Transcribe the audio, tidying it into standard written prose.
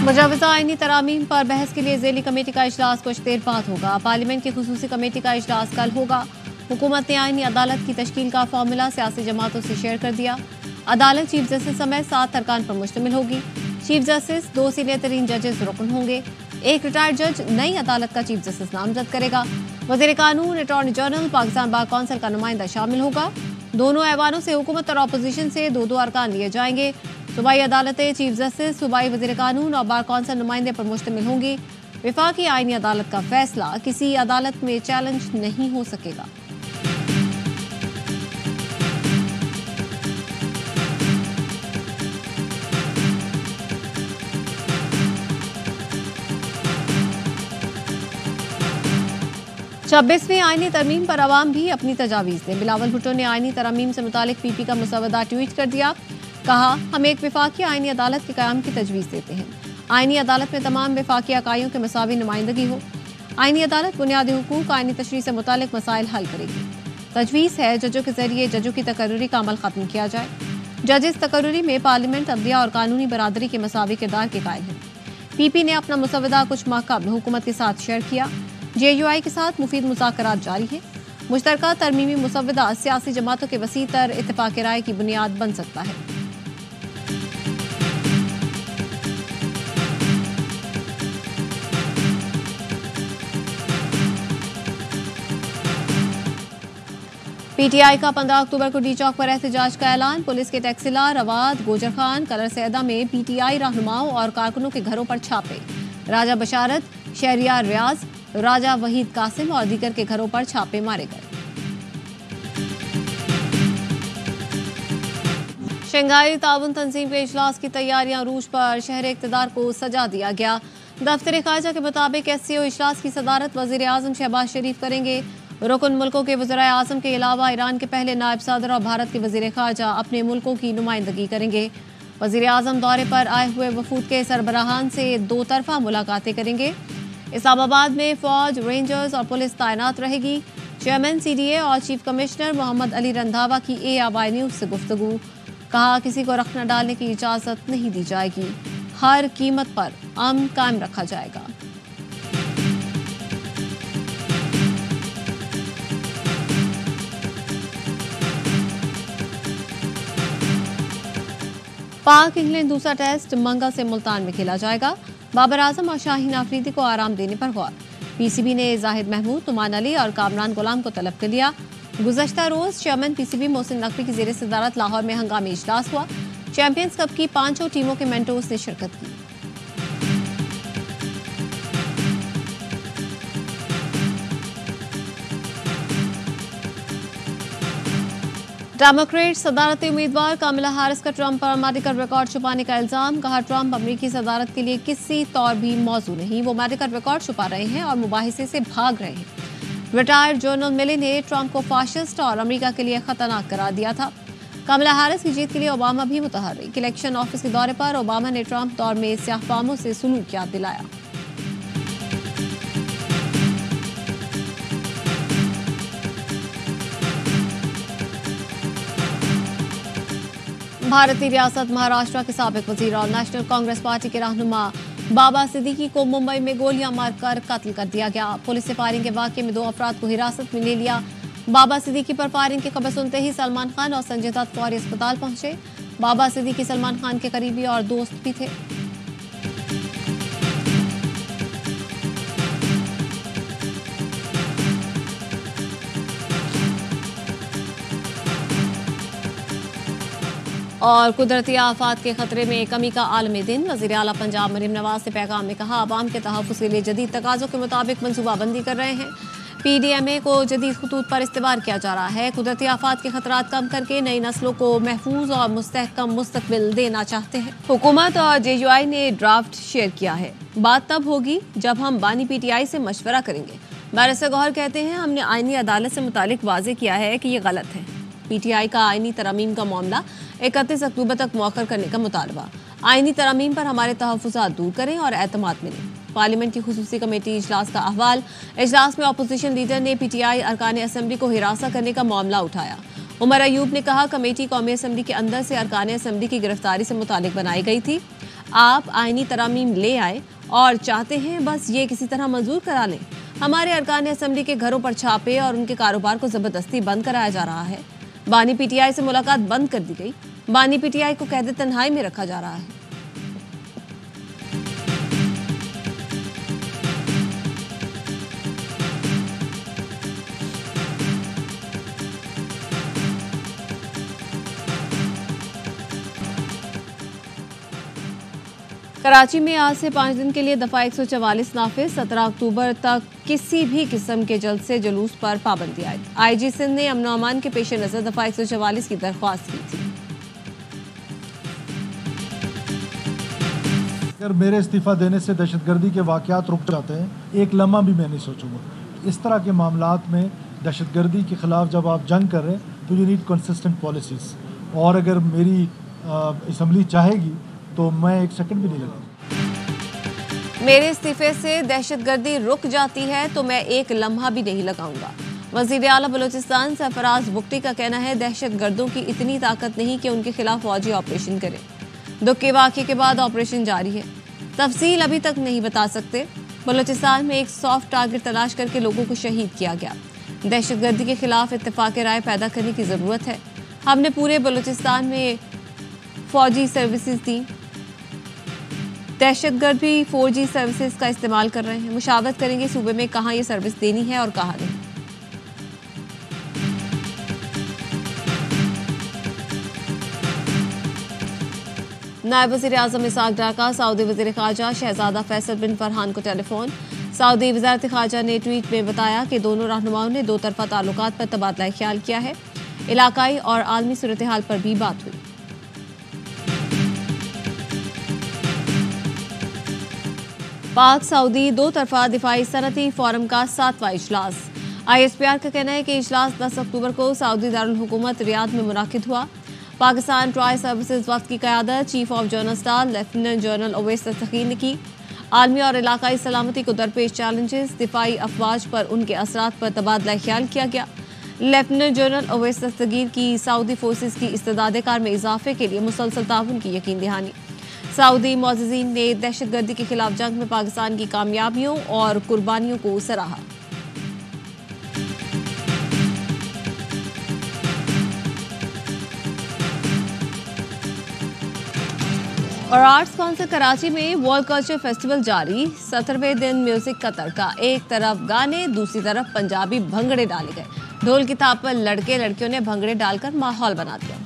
मुजवजा आईनी तरामीम पर बहस के लिए ज़ेली कमेटी का इजलास कुछ देर बाद होगा। पार्लियामेंट की खुसूसी कमेटी का इजलास कल होगा। हुकूमत ने आईनी अदालत की तश्कील का फॉर्मूला सियासी जमातों से शेयर कर दिया। अदालत चीफ जस्टिस समेत 7 अरकान पर मुश्तमिल होगी। चीफ जस्टिस, 2 सीनियर तरीन जजेस रुकन होंगे। एक रिटायर्ड जज नई अदालत का चीफ जस्टिस नामजद करेगा। वज़ीर कानून, attorney general, Pakistan bar council का नुमाइंदा शामिल होगा। दोनों ऐवानों से हुकूमत और अपोजिशन से 2-2 अरकान लिए जाएंगे। सूबाई अदालतें चीफ जस्टिस, सूबाई वज़ीर कानून और बार कौंसिल नुमाइंदे पर मुश्तमिल होंगी। विफाकी आईनी अदालत का फैसला किसी अदालत में चैलेंज नहीं हो सकेगा। छब्बीसवीं आईनी तरमीम पर अवाम भी अपनी तजावीज़ दें। बिलावल भुट्टो ने आईनी तरमीम से मुतालिक पीपी का मुसवदा ट्वीट कर दिया। कहा, हम एक विफाकी आईनी अदालत के क़याम की तजवीज़ देते हैं। आईनी अदालत में तमाम विफाकी अकाइयों के मसावी नुमाइंदगी हो। आईनी अदालत बुनियादी हुकूक, आईनी तशरीह से मुतालिक मसाइल हल करेगी। तजवीज़ है जजों के जरिए जजों की तकर्रुरी का अमल ख़त्म किया जाए। जजेस तकर्रुरी में पार्लियामेंट, अदलिया और कानूनी बरादरी के मसावी किरदार के कायल हैं। पीपी ने अपना मुसवदा कुछ माह कबल हुकूमत के साथ शेयर किया। JUI के साथ मुफीद मुज़ाकरात जारी है। मुश्तरका तरमीमी मुसवदा सियासी जमातों के वसी तर इत्तेफाक राय की बुनियाद बन सकता है। PTI का 15 अक्टूबर को डी चौक पर एहतजाज का ऐलान। पुलिस के टैक्सिला, रवाद, गोजर खान, कलर सैदा में PTI रहनुमाओं और कारकुनों के घरों पर छापे। राजा बशारत, शहरियार रियाज, राजा वहीद कासिम और दीगर के घरों पर छापे मारे गए। शंघाई ताउन तंजीम के इजलास की तैयारियां रूज पर। शहर इक़्तिदार को सजा दिया गया। दफ्तर खारजा के मुताबिक SCO इजलास की सदारत वज़ीर आज़म शहबाज शरीफ करेंगे। रुकन मुल्कों के वज़ीर आज़म के अलावा ईरान के पहले नायब सदर और भारत के वज़ीर खारजा अपने मुल्कों की नुमाइंदगी करेंगे। वज़ीर आज़म दौरे पर आए हुए वफूद के सरबराहान से 2 तरफा मुलाकातें करेंगे। इस्लामाबाद में फौज, रेंजर्स और पुलिस तैनात रहेगी। चेयरमैन CDA और चीफ कमिश्नर मोहम्मद अली रंधावा की ARY न्यूज़ से गुफ्तगू। कहा, किसी को रखना डालने की इजाज़त नहीं दी जाएगी। हर कीमत पर अमन कायम रखा जाएगा। पाक इंग्लैंड दूसरा टेस्ट मंगल से मुल्तान में खेला जाएगा। बाबर आजम और शाहीन आफरीदी को आराम देने पर गौर। PCB ने जाहिद महमूद, नुमान अली और कामरान गुलाम को तलब कर लिया। गुज़श्ता रोज चेयरमैन PCB मोहसिन नकवी की ज़ेर सदारत लाहौर में हंगामी इजलास हुआ। चैंपियंस कप की 5 टीमों के मेंटोर्स ने शिरकत की। डेमोक्रेट सदारती उम्मीदवार कामिला हैरिस का ट्रंप पर मेडिकल रिकॉर्ड छुपाने का इल्जाम। कहा, ट्रंप अमेरिकी सदारत के लिए किसी तौर भी मौजू नहीं। वो मेडिकल रिकॉर्ड छुपा रहे हैं और मुबाहिसे से भाग रहे हैं। रिटायर्ड जनरल मिली ने ट्रंप को फाशिस्ट और अमेरिका के लिए खतरनाक करार दिया था। कामिला हैरिस की जीत के लिए ओबामा भी मुतहर्रिक। इलेक्शन ऑफिस के दौरे पर ओबामा ने ट्रंप दौर में स्याहफामों से सलूक याद दिलाया। भारतीय रियासत महाराष्ट्र के साबिक वजीर और नेशनल कांग्रेस पार्टी के रहनुमा बाबा सिद्दीकी को मुंबई में गोलियां मारकर कत्ल कर दिया गया। पुलिस ने फायरिंग के वाकये में 2 अफराद को हिरासत में ले लिया। बाबा सिद्दीकी पर फायरिंग की खबर सुनते ही सलमान खान और संजय दत्त फौरी अस्पताल पहुंचे। बाबा सिद्दीकी सलमान खान के करीबी और दोस्त भी थे। और कुदरती आफात के खतरे में कमी का आलमी दिन। वज़ीर आला पंजाब मरीम नवाज ने पैगाम में कहा, आवाम के तहफ़्फ़ुज़ के लिए जदीद तकाज़ों के मुताबिक मनसूबाबंदी कर रहे हैं। PDMA को जदीद खतूत पर इस्तेमाल किया जा रहा है। कुदरती आफात के खतरात कम करके नई नस्लों को महफूज और मुस्तहकम मुस्तकबिल देना चाहते हैं। हुकूमत और JUI ने ड्राफ्ट शेयर किया है। बात तब होगी जब हम बानी PTI से मशवरा करेंगे। बैरिस्टर गौहर कहते हैं, हमने आईनी अदालत से मुतालिक वाज़े किया है कि ये गलत है। PTI का आईनी तरमीम का मामला 31 अक्टूबर तक मौखर करने का मुतालबा। आईनी तरमीम पर हमारे तहफ़्फ़ुज़ात दूर करें और एतमाद मिले। पार्लियामेंट की खुसूसी कमेटी इजलास का अहवाल। इजलास में अपोजिशन लीडर ने PTI अरकान असम्बली को हिरासत करने का मामला उठाया। उमर अयूब ने कहा, कमेटी कौमी असम्बली के अंदर से अरकान असम्बली की गिरफ्तारी से मुतालिक बनाई गई थी। आप आईनी तरामीम ले आए और चाहते हैं बस ये किसी तरह मंजूर करा लें। हमारे अरकान असेंबली के घरों पर छापे और उनके कारोबार को जबरदस्ती बंद कराया जा रहा है। बानी पीटीआई से मुलाकात बंद कर दी गई। बानी पीटीआई को कैद तन्हाई में रखा जा रहा है। कराची में आज से 5 दिन के लिए दफा 144 नाफिज। 17 अक्टूबर तक किसी भी किस्म के जलसे जुलूस पर पाबंदी आयद। आईजी सिंध ने अमन अमान के पेश नजर दफा 144 की दरख्वास्त की थी। अगर मेरे इस्तीफा देने से दहशतगर्दी के वाकयात रुक जाते हैं, एक लम्हा भी मैं नहीं सोचूंगा। इस तरह के मामलात में दहशतगर्दी के खिलाफ जब आप जंग कर रहे हैं तो यू नीड कंसिस्टेंट पॉलिसीज। और अगर मेरी असम्बली चाहेगी तो मैं एक सेकंड भी नहीं लगाऊंगा। मेरे इस्तीफे से दहशतगर्दी रुक जाती है तो मैं एक लम्हा भी नहीं लगाऊंगा। वजीर आला बलूचिस्तान सरफराज बुख्ती का कहना है, दहशतगर्दों की इतनी ताकत नहीं कि उनके खिलाफ फौजी ऑपरेशन करें। दुख के वाक़े के बाद ऑपरेशन जारी है। तफसील अभी तक नहीं बता सकते। बलूचिस्तान में एक सॉफ्ट टारगेट तलाश करके लोगों को शहीद किया गया। दहशतगर्दी के खिलाफ इत्तेफाक राय पैदा करने की ज़रूरत है। हमने पूरे बलूचिस्तान में फौजी सर्विसेज दी। दहशतगर्द भी 4G सर्विसेज का इस्तेमाल कर रहे हैं। मुशावरत करेंगे सूबे में कहाँ ये सर्विस देनी है और कहाँ नहीं। नायब वज़ीर आज़म इसाक डार का सऊदी वज़ीर ख़ारजा शहजादा फैसल बिन फरहान को टेलीफोन। सऊदी वज़ारत ख़ारजा ने ट्वीट में बताया कि दोनों रहनुमाओं ने दो तरफ़ा ताल्लुकात पर तबादला ख्याल किया है। इलाकाई और आलमी सूरत हाल पर भी बात हुई। पाक सऊदी दो तरफा दिफाई सनती फोरम का 7वां इजलास। ISPR का कहना है कि इजलास 10 अक्टूबर को सऊदी दारुल हुकूमत रियाद में मुनाकिद हुआ। पाकिस्तान ट्राई सर्विसेज वक्त की क़यादत chief of general staff lieutenant general Owais Dastgir ने की। आलमी और इलाकाई सलामती को दरपेश चैलेंजेस, दिफाई अफवाज पर उनके असरात पर तबादला ख्याल किया गया। लेफ्टिनेंट जनरल ओवैस दस्तगीर की सऊदी फोर्सेज की इस्तेदाद कार में इजाफे के लिए मुसलसल ताउन की यकीन दहानी। सऊदी मुअज़्ज़िज़ीन ने दहशतगर्दी के खिलाफ जंग में पाकिस्तान की कामयाबियों और कुर्बानियों को सराहा। और आर्ट्स काउंसिल कराची में वर्ल्ड कल्चर फेस्टिवल जारी। 17वें दिन म्यूजिक का तड़का। एक तरफ गाने, दूसरी तरफ पंजाबी भंगड़े डाले गए। ढोल की थाप पर लड़के लड़कियों ने भंगड़े डालकर माहौल बना दिया।